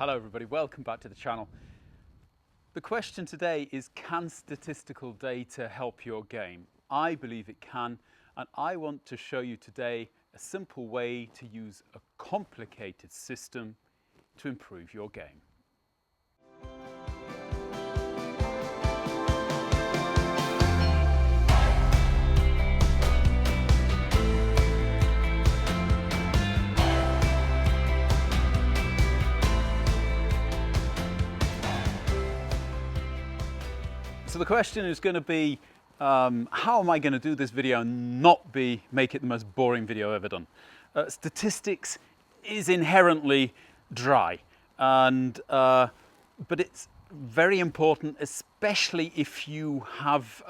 Hello everybody, welcome back to the channel. The question today is, can statistical data help your game? I believe it can, and I want to show you today a simple way to use a complicated system to improve your game. So the question is going to be, how am I going to do this video and not make it the most boring video ever done? Statistics is inherently dry, but it's very important, especially if you have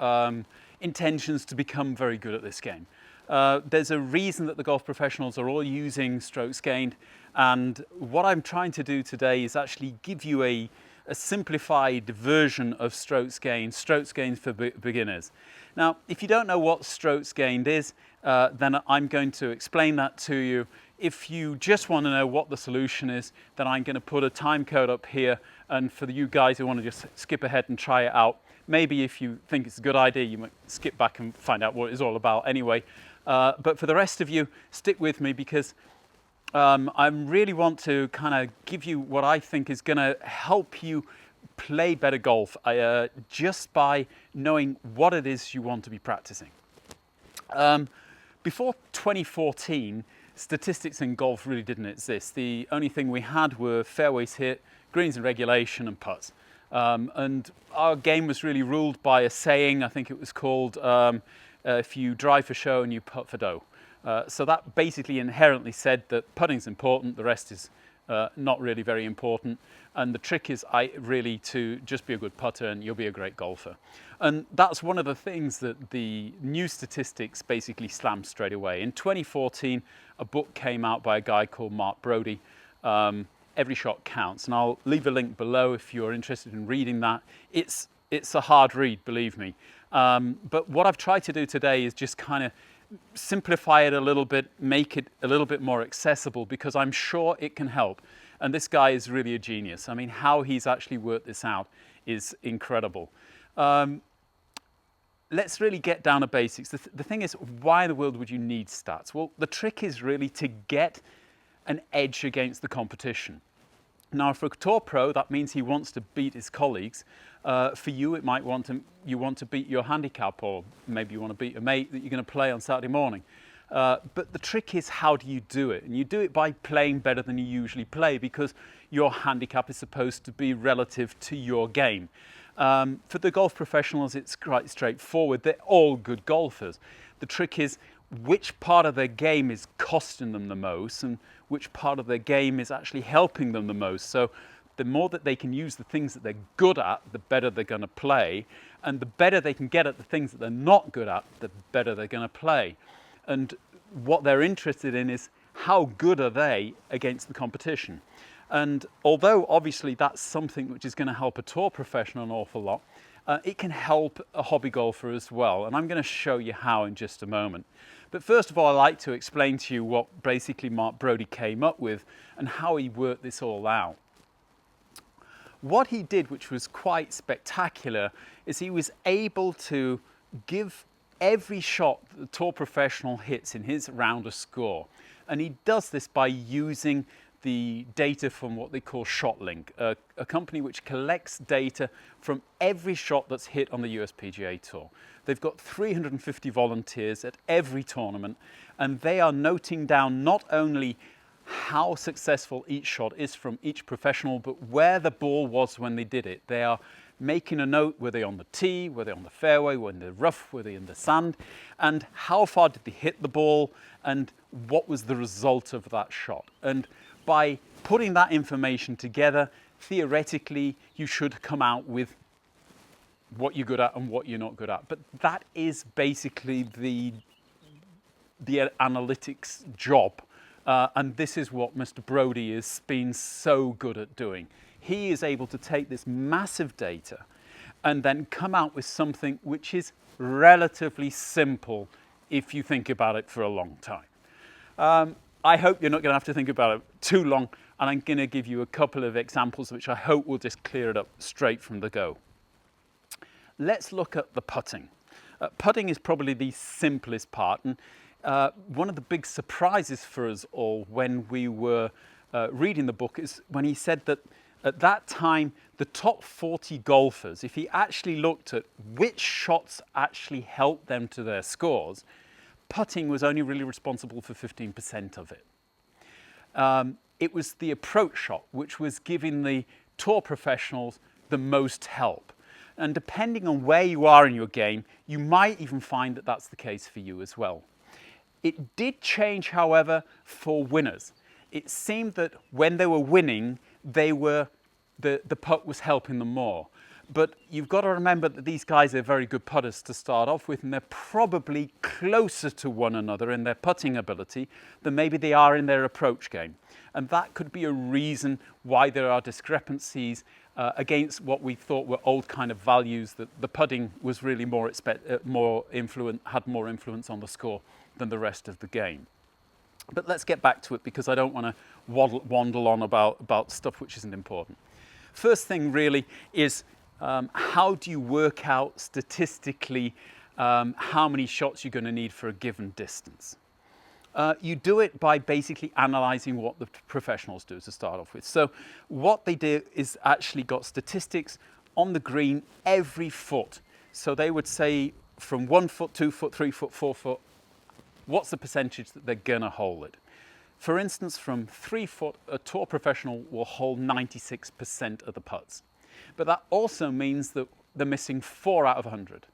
intentions to become very good at this game. There's a reason that the golf professionals are all using strokes gained, and what I'm trying to do today is actually give you a simplified version of strokes gained for beginners. Now, if you don't know what strokes gained is, then I'm going to explain that to you. If you just want to know what the solution is, then I'm going to put a time code up here, and for you guys who want to just skip ahead and try it out, maybe if you think it's a good idea, you might skip back and find out what it's all about anyway. But for the rest of you, stick with me, because I really want to kind of give you what I think is going to help you play better golf just by knowing what it is you want to be practicing. Before 2014, statistics in golf really didn't exist. The only thing we had were fairways hit, greens in regulation, and putts. And our game was really ruled by a saying, I think it was called, if you drive for show and you putt for dough. So that basically inherently said that putting's important, the rest is not really very important, and the trick is really to just be a good putter and you'll be a great golfer. And that's one of the things that the new statistics basically slammed straight away. In 2014, a book came out by a guy called Mark Brody, Every Shot Counts, and I'll leave a link below if you're interested in reading that. It's a hard read, believe me. But what I've tried to do today is just kind of simplify it a little bit, make it a little bit more accessible, because I'm sure it can help. And this guy is really a genius. I mean, how he's actually worked this out is incredible. Let's really get down to basics. The thing is, why in the world would you need stats? Well, the trick is really to get an edge against the competition. Now, for a tour pro, that means he wants to beat his colleagues. For you, it might you want to beat your handicap, or maybe you want to beat a mate that you're going to play on Saturday morning. But the trick is, how do you do it? And you do it by playing better than you usually play, because your handicap is supposed to be relative to your game. For the golf professionals, it's quite straightforward. They're all good golfers. The trick is, which part of their game is costing them the most and which part of their game is actually helping them the most. So the more that they can use the things that they're good at, the better they're going to play. And the better they can get at the things that they're not good at, the better they're going to play. And what they're interested in is, how good are they against the competition? And although obviously that's something which is going to help a tour professional an awful lot, it can help a hobby golfer as well. And I'm going to show you how in just a moment. But first of all, I'd like to explain to you what basically Mark Brody came up with and how he worked this all out. What he did, which was quite spectacular, is he was able to give every shot the tour professional hits in his round a score. And he does this by using the data from what they call ShotLink, a company which collects data from every shot that's hit on the USPGA Tour. They've got 350 volunteers at every tournament, and they are noting down not only how successful each shot is from each professional, but where the ball was when they did it. They are making a note, were they on the tee, were they on the fairway, were they in the rough, were they in the sand, and how far did they hit the ball, and what was the result of that shot. And by putting that information together, theoretically, you should come out with what you're good at and what you're not good at. But that is basically the analytics job. And this is what Mr. Brody has been so good at doing. He is able to take this massive data and then come out with something which is relatively simple if you think about it for a long time. I hope you're not going to have to think about it too long. and I'm going to give you a couple of examples which I hope will just clear it up straight from the go. Let's look at the putting. Putting is probably the simplest part, and one of the big surprises for us all when we were reading the book is when he said that at that time, the top 40 golfers, if he actually looked at which shots actually helped them to their scores, putting was only really responsible for 15% of it. It was the approach shot which was giving the tour professionals the most help. And depending on where you are in your game, you might even find that that's the case for you as well. It did change, however, for winners. It seemed that when they were winning, the putt was helping them more. But you've got to remember that these guys are very good putters to start off with, and they're probably closer to one another in their putting ability than maybe they are in their approach game. And that could be a reason why there are discrepancies against what we thought were old kind of values, that the putting was really had more influence on the score than the rest of the game. But let's get back to it, because I don't want to waddle on about stuff which isn't important. First thing really is how do you work out statistically how many shots you're going to need for a given distance? You do it by basically analysing what the professionals do to start off with. So what they do is actually got statistics on the green every foot. So they would say from 1 foot, 2 foot, 3 foot, 4 foot, what's the percentage that they're going to hold it? For instance, from 3 foot, a tour professional will hold 96% of the putts. But that also means that they're missing 4 out of 100.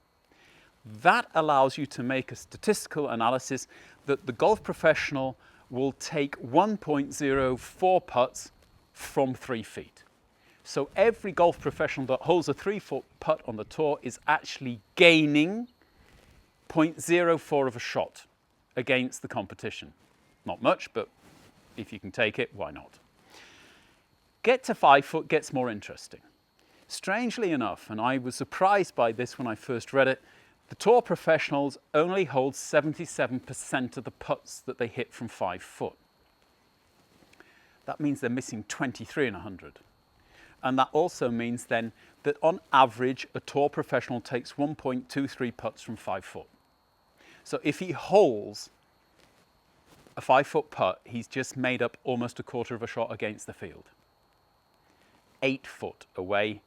That allows you to make a statistical analysis that the golf professional will take 1.04 putts from 3 feet. So every golf professional that holds a 3-foot putt on the tour is actually gaining 0.04 of a shot against the competition. Not much, but if you can take it, why not? Get to 5 foot gets more interesting. Strangely enough, and I was surprised by this when I first read it, the tour professionals only hold 77% of the putts that they hit from 5 foot. That means they're missing 23 in 100. And that also means then that on average, a tour professional takes 1.23 putts from 5 foot. So if he holds a 5-foot putt, he's just made up almost a quarter of a shot against the field. 8 foot away,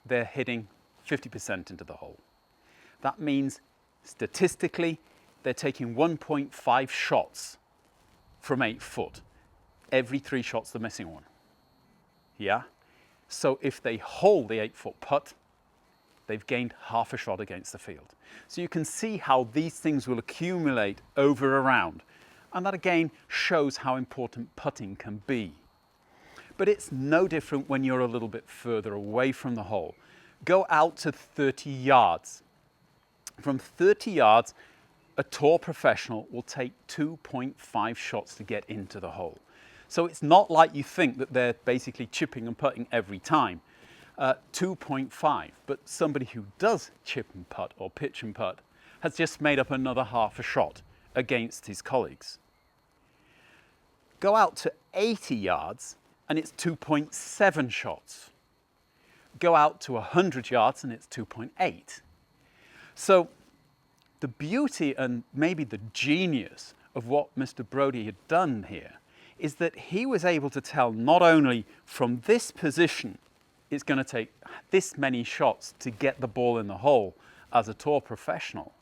they're hitting 50% into the hole. That means statistically, they're taking 1.5 shots from 8 foot. Every 3 shots, they're missing one. Yeah? So if they hold the 8-foot putt, they've gained half a shot against the field. So you can see how these things will accumulate over a round. And that again shows how important putting can be. But it's no different when you're a little bit further away from the hole. Go out to 30 yards. From 30 yards, a tour professional will take 2.5 shots to get into the hole. So it's not like you think that they're basically chipping and putting every time. 2.5, but somebody who does chip and putt or pitch and putt has just made up another half a shot against his colleagues. Go out to 80 yards and it's 2.7 shots. Go out to 100 yards and it's 2.8. So the beauty and maybe the genius of what Mr. Brodie had done here is that he was able to tell not only from this position it's going to take this many shots to get the ball in the hole as a tour professional,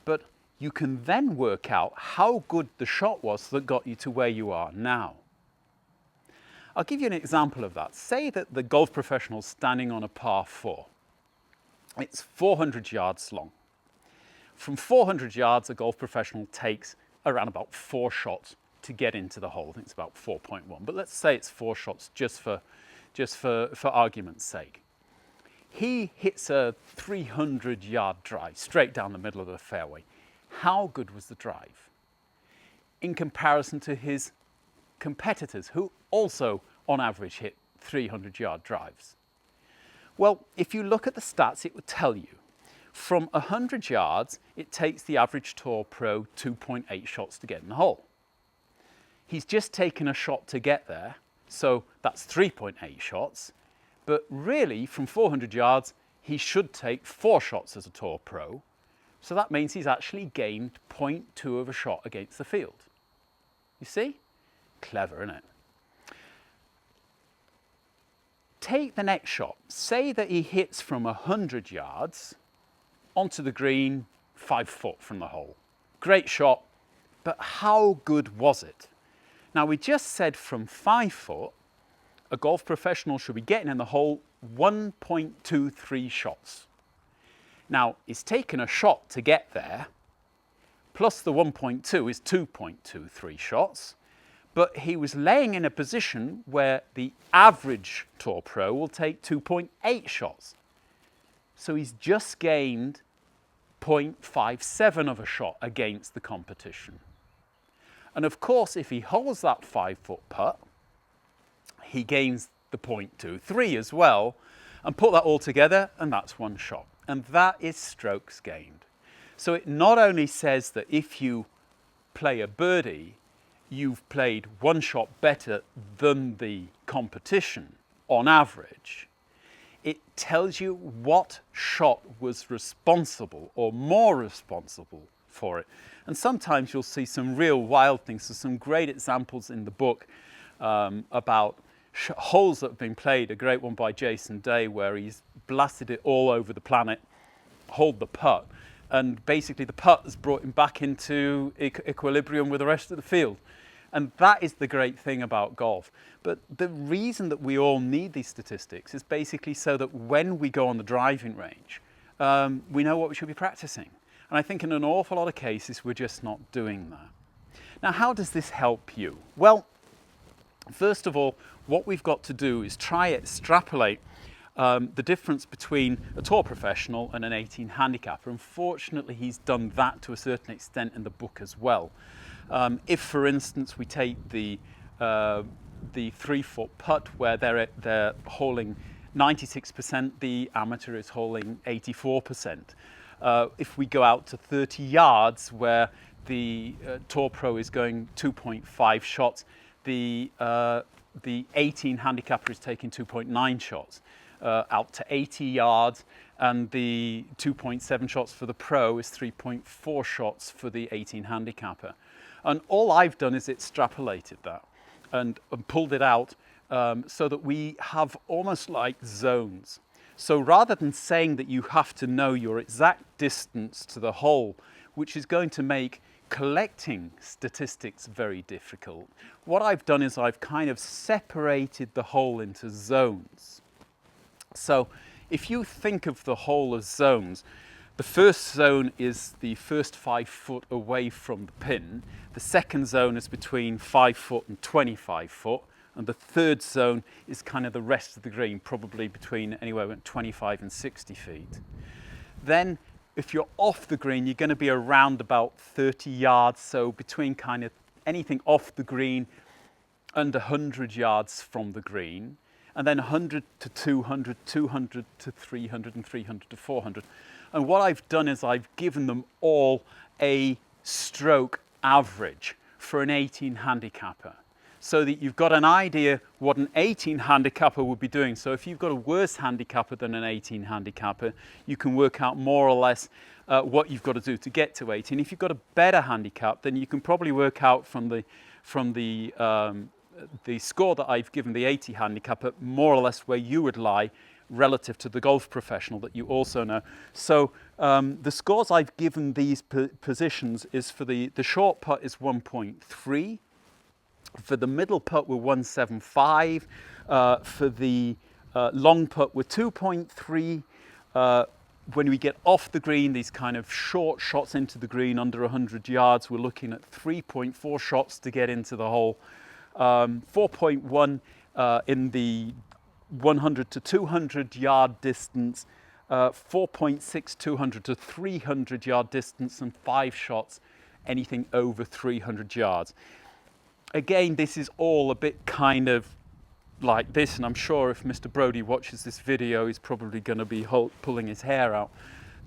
but you can then work out how good the shot was that got you to where you are now. I'll give you an example of that. Say that the golf professional is standing on a par 4. It's 400 yards long. From 400 yards, a golf professional takes around about 4 shots to get into the hole. I think it's about 4.1, but let's say it's 4 shots just for argument's sake. He hits a 300-yard drive straight down the middle of the fairway. How good was the drive in comparison to his competitors who also on average hit 300-yard drives? Well, if you look at the stats, it would tell you from 100 yards, it takes the average tour pro 2.8 shots to get in the hole. He's just taken a shot to get there, So that's 3.8 shots. But really, from 400 yards, he should take 4 shots as a Tour Pro. So that means he's actually gained 0.2 of a shot against the field. You see? Clever, isn't it? Take the next shot. Say that he hits from 100 yards onto the green, 5 foot from the hole. Great shot, but how good was it? Now, we just said from 5 foot, a golf professional should be getting in the hole 1.23 shots. Now, he's taken a shot to get there, plus the 1.2 is 2.23 shots, but he was laying in a position where the average Tour Pro will take 2.8 shots. So he's just gained 0.57 of a shot against the competition. And of course, if he holds that 5-foot putt, he gains the 0.23 as well, and put that all together, and that's 1 shot. And that is strokes gained. So it not only says that if you play a birdie, you've played 1 shot better than the competition on average, it tells you what shot was responsible or more responsible for it. And sometimes you'll see some real wild things. There's some great examples in the book about holes that have been played. A great one by Jason Day where he's blasted it all over the planet, holed the putt, and basically the putt has brought him back into equilibrium with the rest of the field. And that is the great thing about golf. But the reason that we all need these statistics is basically so that when we go on the driving range, we know what we should be practicing. And I think in an awful lot of cases, we're just not doing that. Now, how does this help you? Well, first of all, what we've got to do is try to extrapolate the difference between a tour professional and an 18 handicapper. Unfortunately, he's done that to a certain extent in the book as well. If, for instance, we take the 3-foot putt where they're holing 96%, the amateur is holing 84%. If we go out to 30 yards where the Tour Pro is going 2.5 shots, the 18 handicapper is taking 2.9 shots. Out to 80 yards, and the 2.7 shots for the Pro is 3.4 shots for the 18 handicapper. And all I've done is extrapolated that and pulled it out so that we have almost like zones. So rather than saying that you have to know your exact distance to the hole, which is going to make collecting statistics very difficult, what I've done is I've kind of separated the hole into zones. So if you think of the hole as zones, the first zone is the first 5 foot away from the pin. The second zone is between 5 foot and 25 foot. And the third zone is kind of the rest of the green, probably between anywhere between 25 and 60 feet. Then if you're off the green, you're going to be around about 30 yards. So between kind of anything off the green and 100 yards from the green. And then 100 to 200, 200 to 300, and 300 to 400. And what I've done is I've given them all a stroke average for an 18 handicapper, so that you've got an idea what an 18 handicapper would be doing. So if you've got a worse handicapper than an 18 handicapper, you can work out more or less what you've got to do to get to 18. If you've got a better handicap, then you can probably work out from the score that I've given the 80 handicapper, more or less where you would lie relative to the golf professional that you also know. So the scores I've given these positions is for the short putt is 1.3, for the middle putt we're 175, for the long putt we're 2.3. When we get off the green, these kind of short shots into the green under 100 yards, we're looking at 3.4 shots to get into the hole. 4.1 in the 100 to 200 yard distance, 4.6 200 to 300 yard distance, and 5 shots anything over 300 yards. Again, this is all a bit kind of like this, and I'm sure if Mr. Brody watches this video, he's probably going to be pulling his hair out.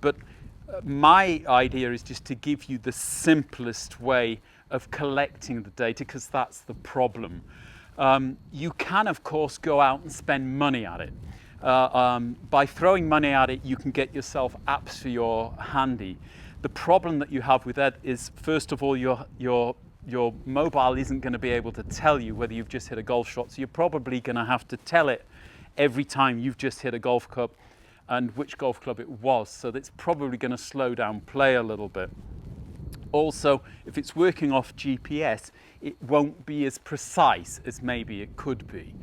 But my idea is just to give you the simplest way of collecting the data, because that's the problem. You can, of course, go out and spend money at it. By throwing money at it, you can get yourself apps for your handy. The problem that you have with that is, first of all, your mobile isn't going to be able to tell you whether you've just hit a golf shot, so you're probably going to have to tell it every time you've just hit a golf club and which golf club it was, so that's probably going to slow down play a little bit. Also, if it's working off GPS, it won't be as precise as maybe it could be.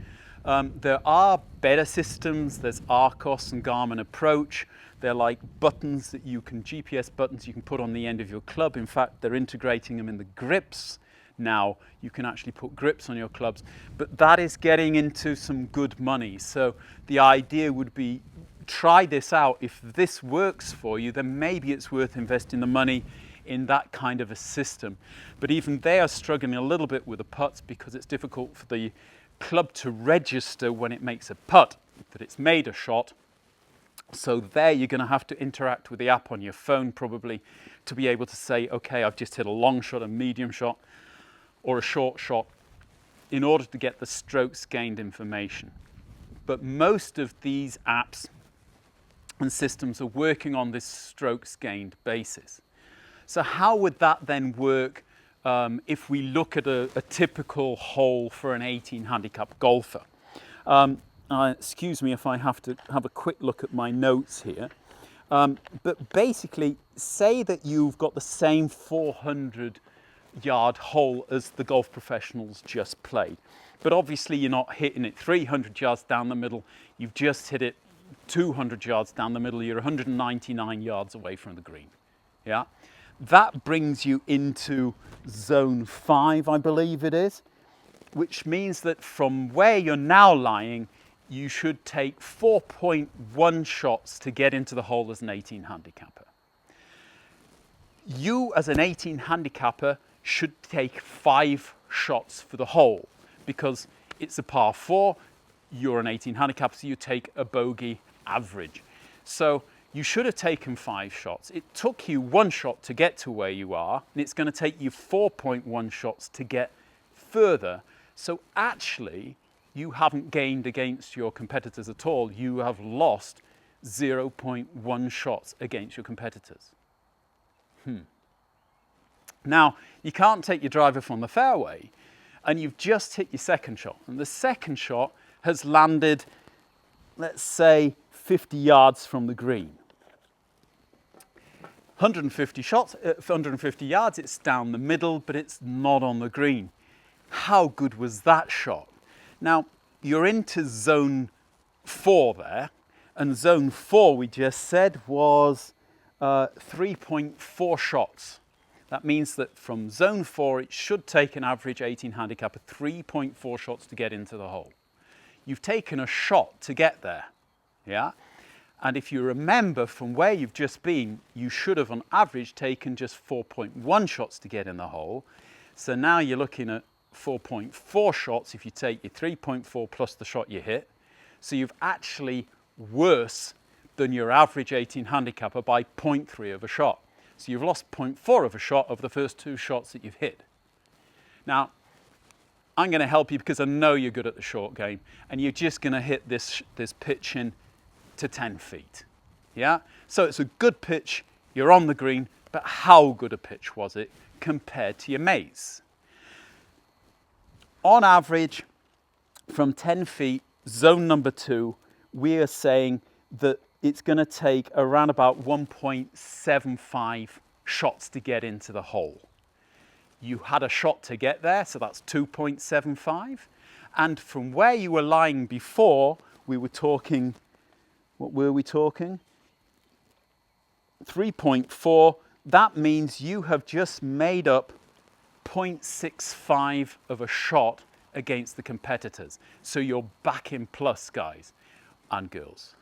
There are better systems. There's Arcos and Garmin Approach. They're like buttons that you can, GPS buttons you can put on the end of your club. In fact, they're integrating them in the grips now. You can actually put grips on your clubs, but that is getting into some good money. So the idea would be, try this out. If this works for you, then maybe it's worth investing the money in that kind of a system. But even they are struggling a little bit with the putts because it's difficult for the club to register when it makes a putt that it's made a shot. So there you're going to have to interact with the app on your phone probably to be able to say, okay, I've just hit a long shot, a medium shot, or a short shot, in order to get the strokes gained information. But most of these apps and systems are working on this strokes gained basis. So how would that then work if we look at a typical hole for an 18 handicap golfer? Excuse me if I have to have a quick look at my notes here. But basically, say that you've got the same 400-yard hole as the golf professionals just played. But obviously you're not hitting it 300 yards down the middle. You've just hit it 200 yards down the middle. You're 199 yards away from the green. Yeah? That brings you into zone 5, I believe it is, which means that from where you're now lying, you should take 4.1 shots to get into the hole as an 18 handicapper. You, as an 18 handicapper, should take 5 shots for the hole because it's a par 4. You're an 18 handicapper, so you take a bogey average. So you should have taken 5 shots. It took you 1 shot to get to where you are, and it's going to take you 4.1 shots to get further. So actually, you haven't gained against your competitors at all. You have lost 0.1 shots against your competitors. Now, you can't take your driver from the fairway, and you've just hit your second shot. And the second shot has landed, let's say, 50 yards from the green. 150 shots, 150 yards, it's down the middle, but it's not on the green. How good was that shot? Now, you're into zone 4 there, and zone 4, we just said, was 3.4 shots. That means that from zone 4, it should take an average 18 handicapper 3.4 shots to get into the hole. You've taken a shot to get there, yeah? And if you remember from where you've just been, you should have on average taken just 4.1 shots to get in the hole. So now you're looking at 4.4 shots if you take your 3.4 plus the shot you hit. So you've actually worse than your average 18 handicapper by 0.3 of a shot. So you've lost 0.4 of a shot of the first 2 shots that you've hit. Now, I'm going to help you because I know you're good at the short game, and you're just going to hit this pitch in to 10 feet. Yeah? So it's a good pitch, you're on the green, but how good a pitch was it compared to your mates? On average, from 10 feet, zone number 2, we are saying that it's going to take around about 1.75 shots to get into the hole. You had a shot to get there, so that's 2.75. And from where you were lying before, we were talking, what were we talking? 3.4. That means you have just made up 0.65 of a shot against the competitors. So you're back in plus, guys and girls.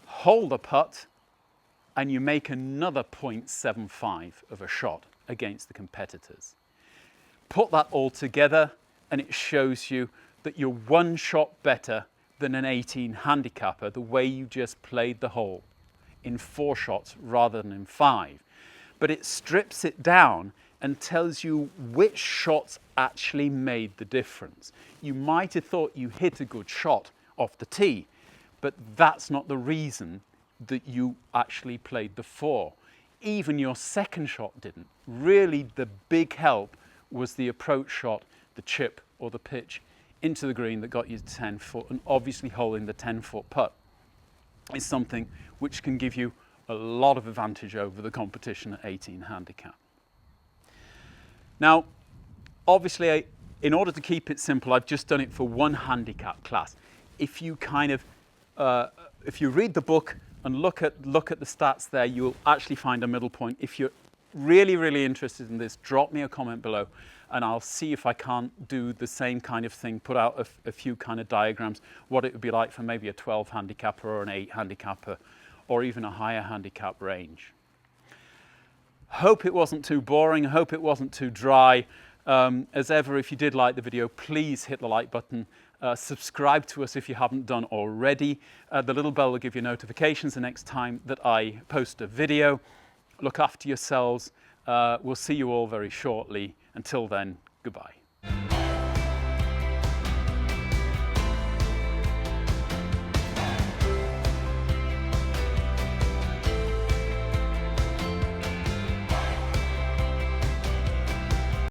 Hold a putt and you make another 0.75 of a shot against the competitors. Put that all together and it shows you that you're 1 shot better than an 18 handicapper the way you just played the hole in 4 shots rather than in 5. But it strips it down and tells you which shots actually made the difference. You might have thought you hit a good shot off the tee, but that's not the reason that you actually played the 4. Even your second shot didn't. Really, the big help was the approach shot, the chip or the pitch into the green that got you to 10 foot, and obviously holding the 10-foot putt is something which can give you a lot of advantage over the competition at 18 handicap. Now, obviously, in order to keep it simple, I've just done it for one handicap class. If you if you read the book and look at the stats there, you'll actually find a middle point. If you're really interested in this, drop me a comment below, and I'll see if I can't do the same kind of thing, put out a few kind of diagrams, what it would be like for maybe a 12 handicapper or an 8 handicapper, or even a higher handicap range. Hope it wasn't too boring, hope it wasn't too dry. As ever, if you did like the video, please hit the like button. Subscribe to us if you haven't done already. The little bell will give you notifications the next time that I post a video. Look after yourselves. We'll see you all very shortly. Until then, goodbye.